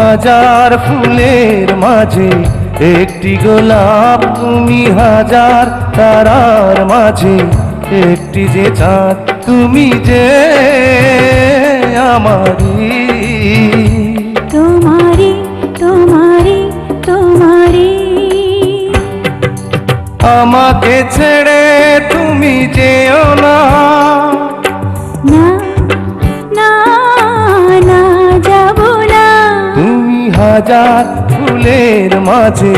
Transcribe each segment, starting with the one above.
হাজার ফুলের মাঝে একটি গোলাপ, তুমি হাজার তারার মাঝে একটি যে চাঁদ, তুমি যে আমারি। তোমারি তোমারি তোমারি, আমাকে ছেড়ে তুমি যেও না, না না না যাব না। তুমি হাজার ফুলের মাঝে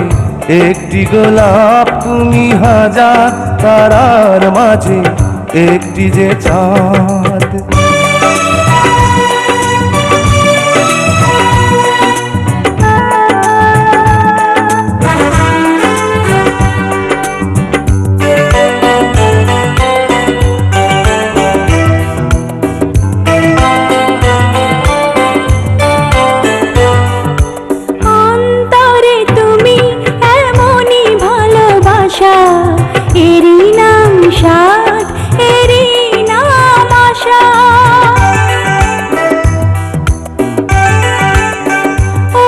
একটি গোলাপ, তুমি হাজার তারার মাঝে একটি যে চাঁদ। অন্তরে তুমি এমনই ভালোবাসা, এরই নাম সাধ, এরই নাম আশা। ও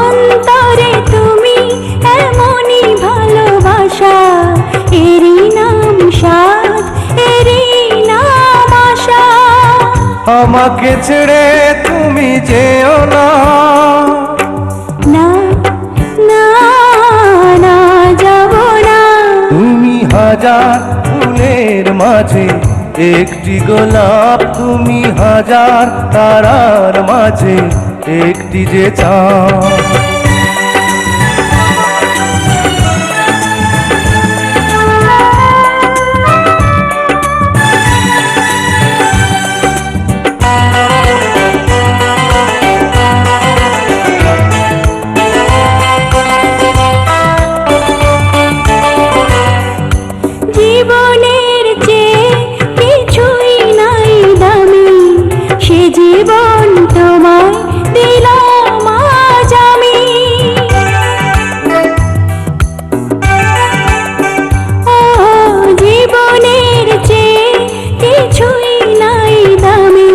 অন্তরে তুমি এমনই ভালোবাসা, এরই নাম সাধ, এরই নাম আশা। আমাকে ছেড়ে তুমি যেও না, না না না যাব না। তুমি হাজার ফুলের মাঝে একটি গোলাপ, তুমি হাজার তারার মাঝে একটি যে চাঁদ। জীবনের চেয়ে কিছুই নাই দামি, সে জীবন তোমায় দিলাম আজ আমি। ও জীবনের চেয়ে কিছুই নাই দামি,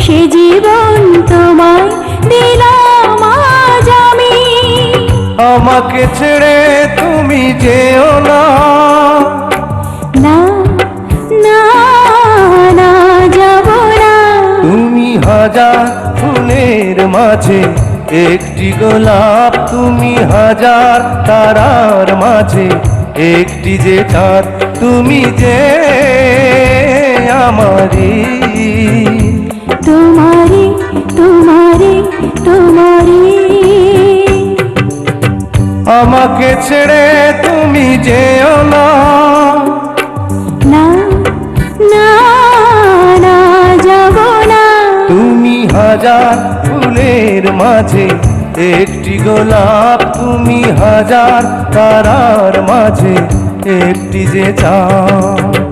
সে জীবন তোমায় দিলাম আজ আমি। আমাকে ছেড়ে তুমি যেও না, না না না যাব না। তুমি হাজার ফুলের মাঝে একটি গোলাপ, তুমি হাজার তারার মাঝে একটি যে চাঁদ, তুমি যে আমারি। তোমারি তোমারি তোমারি, আমাকে ছেড়ে তুমি যেও না, না না না যাব না। তুমি হাজার ফুলের মাঝে একটি গোলাপ, তুমি হাজার তারার মাঝে একটি যে চাঁদ।